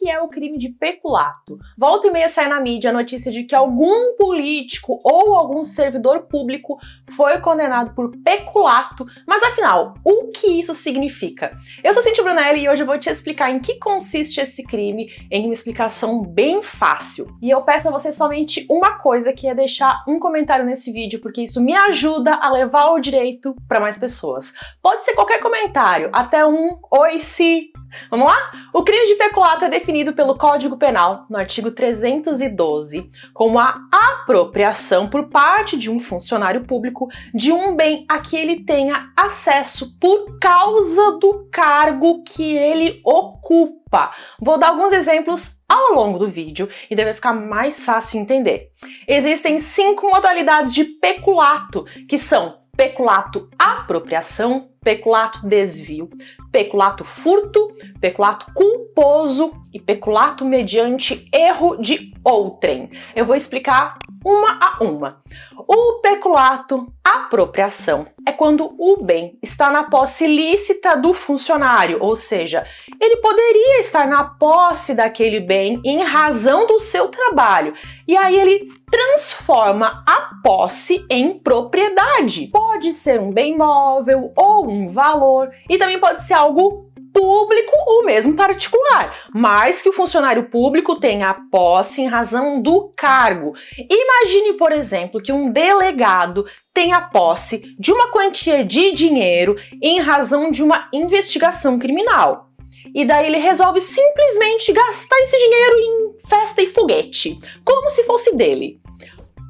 que é o crime de peculato? Volta e meia sai na mídia a notícia de que algum político ou algum servidor público foi condenado por peculato, mas afinal, o que isso significa? Eu sou Cintia Brunelli e hoje eu vou te explicar em que consiste esse crime em uma explicação bem fácil. E eu peço a você somente uma coisa, que é deixar um comentário nesse vídeo, porque isso me ajuda a levar o direito para mais pessoas. Pode ser qualquer comentário, até um oi se... Vamos lá? O crime de peculato é definido pelo Código Penal, no artigo 312, como a apropriação por parte de um funcionário público de um bem a que ele tenha acesso por causa do cargo que ele ocupa. Vou dar alguns exemplos ao longo do vídeo e daí vai ficar mais fácil entender. Existem 5 modalidades de peculato, que são peculato apropriação, peculato desvio, peculato furto, peculato culposo e peculato mediante erro de outrem. Eu vou explicar uma a uma. O peculato apropriação é quando o bem está na posse lícita do funcionário, ou seja, ele poderia estar na posse daquele bem em razão do seu trabalho, e aí ele transforma a posse em propriedade. Pode ser um bem móvel ou um valor, e também pode ser algo público ou mesmo particular, mas que o funcionário público tenha a posse em razão do cargo. Imagine, por exemplo, que um delegado tenha posse de uma quantia de dinheiro em razão de uma investigação criminal. E daí ele resolve simplesmente gastar esse dinheiro em festa e foguete, como se fosse dele.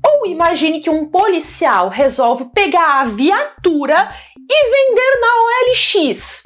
Ou imagine que um policial resolve pegar a viatura e vender na OLX.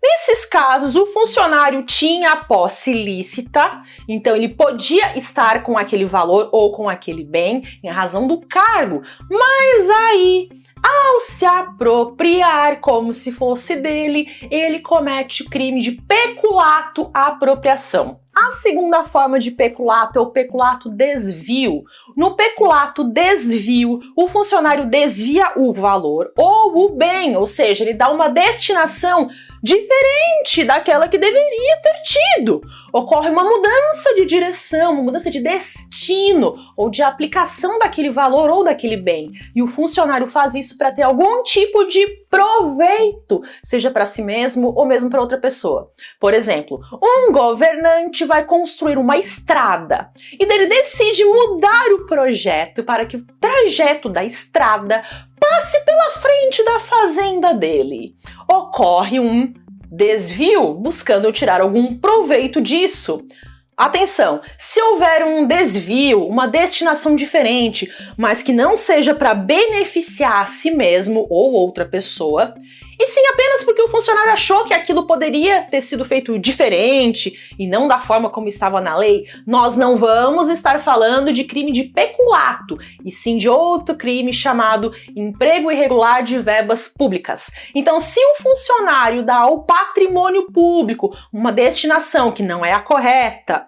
Nesses casos, o funcionário tinha a posse lícita, então ele podia estar com aquele valor ou com aquele bem em razão do cargo, mas aí, ao se apropriar como se fosse dele, ele comete o crime de peculato apropriação. A segunda forma de peculato é o peculato desvio. No peculato desvio, o funcionário desvia o valor ou o bem, ou seja, ele dá uma destinação diferente daquela que deveria ter tido. Ocorre uma mudança de direção, uma mudança de destino ou de aplicação daquele valor ou daquele bem. E o funcionário faz isso para ter algum tipo de proveito, seja para si mesmo ou mesmo para outra pessoa. Por exemplo, um governante vai construir uma estrada e ele decide mudar o projeto para que o trajeto da estrada passe pela frente da fazenda dele. Ocorre um desvio, buscando tirar algum proveito disso. Atenção, se houver um desvio, uma destinação diferente, mas que não seja para beneficiar a si mesmo ou outra pessoa, e sim apenas porque o funcionário achou que aquilo poderia ter sido feito diferente e não da forma como estava na lei, nós não vamos estar falando de crime de peculato, e sim de outro crime chamado emprego irregular de verbas públicas. Então, se o funcionário dá ao patrimônio público uma destinação que não é a correta,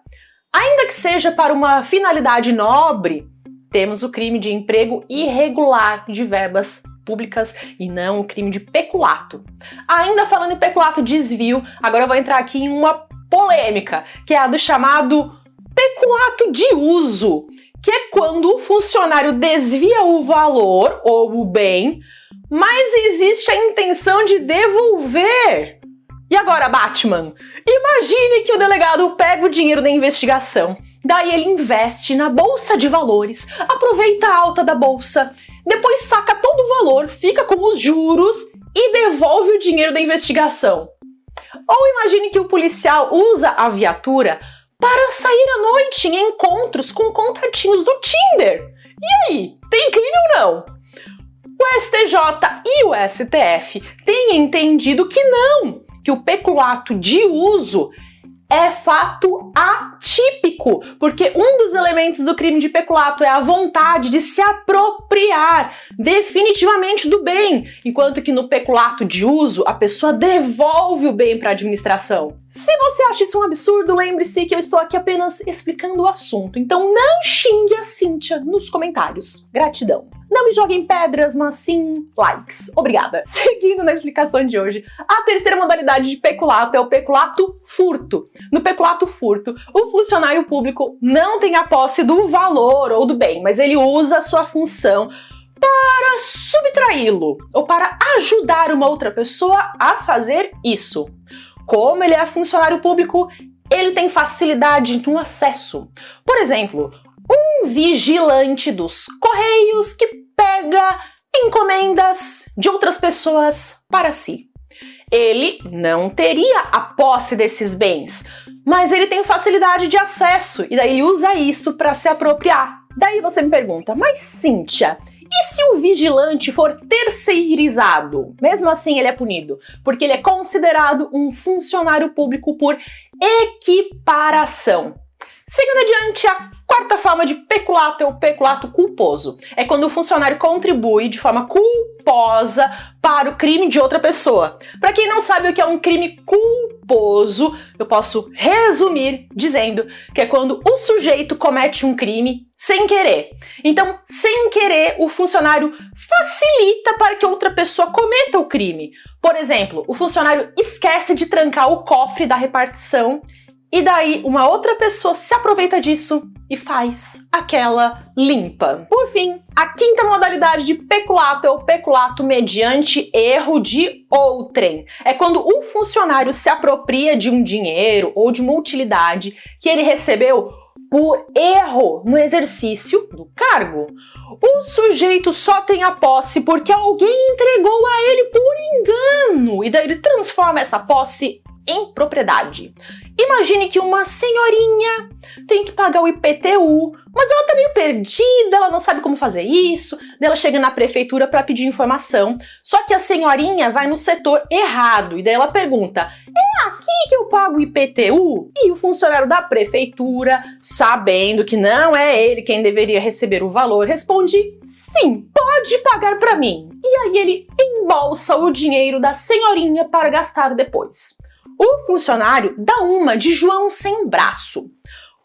ainda que seja para uma finalidade nobre, temos o crime de emprego irregular de verbas públicas e não o crime de peculato. Ainda falando em peculato desvio, agora eu vou entrar aqui em uma polêmica, que é a do chamado peculato de uso, que é quando o funcionário desvia o valor ou o bem, mas existe a intenção de devolver. E agora, Batman? Imagine que o delegado pega o dinheiro da investigação, daí ele investe na bolsa de valores, aproveita a alta da bolsa, depois saca todo o valor, fica com os juros e devolve o dinheiro da investigação. Ou imagine que o policial usa a viatura para sair à noite em encontros com contatinhos do Tinder. E aí, tem crime ou não? O STJ e o STF têm entendido que não, que o peculato de uso é fato atípico, porque um dos elementos do crime de peculato é a vontade de se apropriar definitivamente do bem, enquanto que no peculato de uso a pessoa devolve o bem para a administração. Se você acha isso um absurdo, lembre-se que eu estou aqui apenas explicando o assunto, então não xingue a Cíntia nos comentários. Gratidão. Não me joguem pedras, mas sim likes. Obrigada. Seguindo na explicação de hoje, a terceira modalidade de peculato é o peculato furto. No peculato furto, o funcionário público não tem a posse do valor ou do bem, mas ele usa a sua função para subtraí-lo ou para ajudar uma outra pessoa a fazer isso. Como ele é funcionário público, ele tem facilidade no acesso. Por exemplo, um vigilante dos Correios que pega encomendas de outras pessoas para si. Ele não teria a posse desses bens, mas ele tem facilidade de acesso e daí ele usa isso para se apropriar. Daí você me pergunta, mas Cíntia, e se o vigilante for terceirizado? Mesmo assim ele é punido, porque ele é considerado um funcionário público por equiparação. Seguindo adiante, a quarta forma de peculato é o peculato culposo. É quando o funcionário contribui de forma culposa para o crime de outra pessoa. Para quem não sabe o que é um crime culposo, eu posso resumir dizendo que é quando o sujeito comete um crime sem querer. Então, sem querer, o funcionário facilita para que outra pessoa cometa o crime. Por exemplo, o funcionário esquece de trancar o cofre da repartição e daí uma outra pessoa se aproveita disso e faz aquela limpa. Por fim, a quinta modalidade de peculato é o peculato mediante erro de outrem. É quando o funcionário se apropria de um dinheiro ou de uma utilidade que ele recebeu por erro no exercício do cargo. O sujeito só tem a posse porque alguém entregou a ele por engano e daí ele transforma essa posse em propriedade. Imagine que uma senhorinha tem que pagar o IPTU, mas ela tá meio perdida, ela não sabe como fazer isso, daí ela chega na prefeitura para pedir informação, só que a senhorinha vai no setor errado, e daí ela pergunta, é aqui que eu pago o IPTU? E o funcionário da prefeitura, sabendo que não é ele quem deveria receber o valor, responde, sim, pode pagar para mim. E aí ele embolsa o dinheiro da senhorinha para gastar depois. O funcionário dá uma de João sem braço.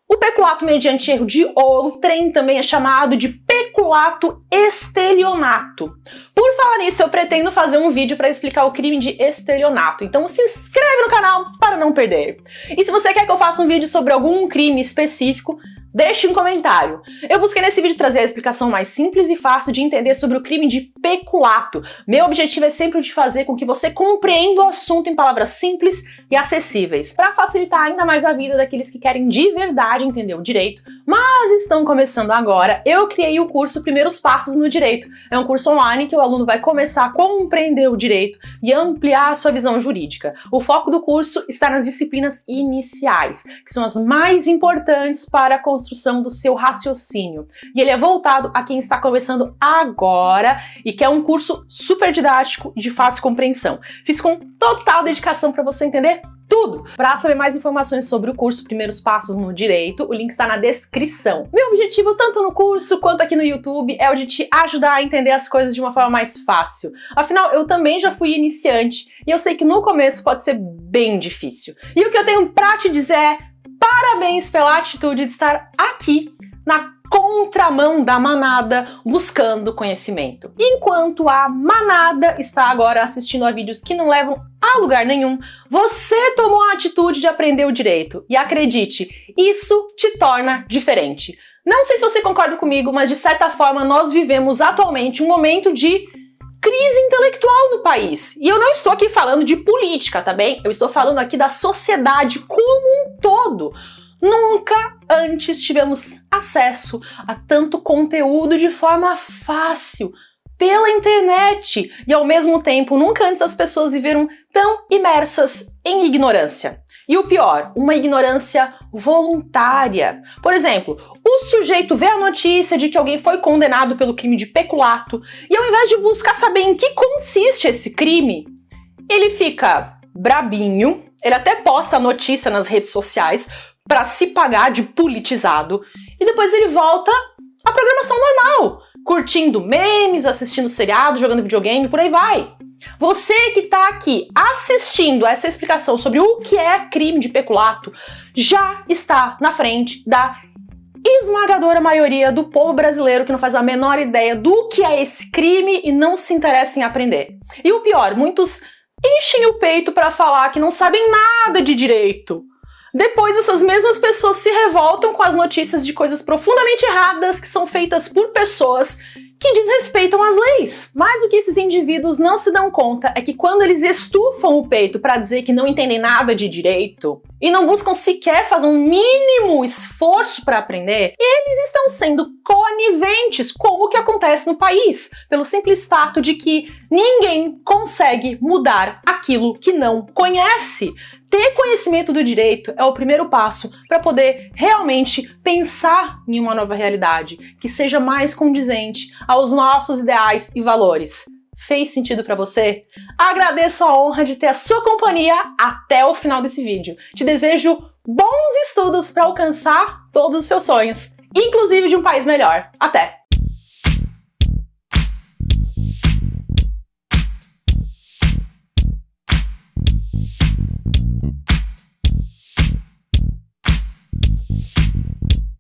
O peculato mediante erro de outrem também é chamado de peculato estelionato. Por falar nisso, eu pretendo fazer um vídeo para explicar o crime de estelionato, então se inscreve no canal para não perder. E se você quer que eu faça um vídeo sobre algum crime específico, deixe um comentário. Eu busquei nesse vídeo trazer a explicação mais simples e fácil de entender sobre o crime de peculato. Meu objetivo é sempre o de fazer com que você compreenda o assunto em palavras simples e acessíveis, para facilitar ainda mais a vida daqueles que querem de verdade entender o direito, mas estão começando agora. Eu criei o curso Primeiros Passos no Direito. É um curso online que o aluno vai começar a compreender o direito e ampliar a sua visão jurídica. O foco do curso está nas disciplinas iniciais, que são as mais importantes para a construção do seu raciocínio. E ele é voltado a quem está começando agora e quer um curso super didático e de fácil compreensão. Fiz com total dedicação para você entender tudo. Para saber mais informações sobre o curso Primeiros Passos no Direito, o link está na descrição. Meu objetivo, tanto no curso quanto aqui no YouTube, é o de te ajudar a entender as coisas de uma forma mais fácil. Afinal, eu também já fui iniciante e eu sei que no começo pode ser bem difícil. E o que eu tenho para te dizer é parabéns pela atitude de estar aqui na contramão da manada buscando conhecimento. Enquanto a manada está agora assistindo a vídeos que não levam a lugar nenhum, você tomou a atitude de aprender o direito. E acredite, isso te torna diferente. Não sei se você concorda comigo, mas de certa forma nós vivemos atualmente um momento de crise intelectual no país. E eu não estou aqui falando de política, tá bem? Eu estou falando aqui da sociedade como um todo. Nunca antes tivemos acesso a tanto conteúdo de forma fácil, pela internet. E ao mesmo tempo, nunca antes as pessoas viveram tão imersas em ignorância. E o pior, uma ignorância voluntária. Por exemplo, o sujeito vê a notícia de que alguém foi condenado pelo crime de peculato e ao invés de buscar saber em que consiste esse crime, ele fica brabinho, ele até posta a notícia nas redes sociais para se pagar de politizado e depois ele volta à programação normal, curtindo memes, assistindo seriados, jogando videogame, por aí vai. Você que está aqui assistindo essa explicação sobre o que é crime de peculato já está na frente da esmagadora maioria do povo brasileiro que não faz a menor ideia do que é esse crime e não se interessa em aprender. E o pior, muitos enchem o peito para falar que não sabem nada de direito. Depois, essas mesmas pessoas se revoltam com as notícias de coisas profundamente erradas que são feitas por pessoas que desrespeitam as leis. Mas o que esses indivíduos não se dão conta é que quando eles estufam o peito para dizer que não entendem nada de direito e não buscam sequer fazer um mínimo esforço para aprender, eles estão sendo coniventes com o que acontece no país, pelo simples fato de que ninguém consegue mudar aquilo que não conhece. Ter conhecimento do direito é o primeiro passo para poder realmente pensar em uma nova realidade que seja mais condizente aos nossos ideais e valores. Fez sentido para você? Agradeço a honra de ter a sua companhia até o final desse vídeo. Te desejo bons estudos para alcançar todos os seus sonhos, inclusive de um país melhor. Até!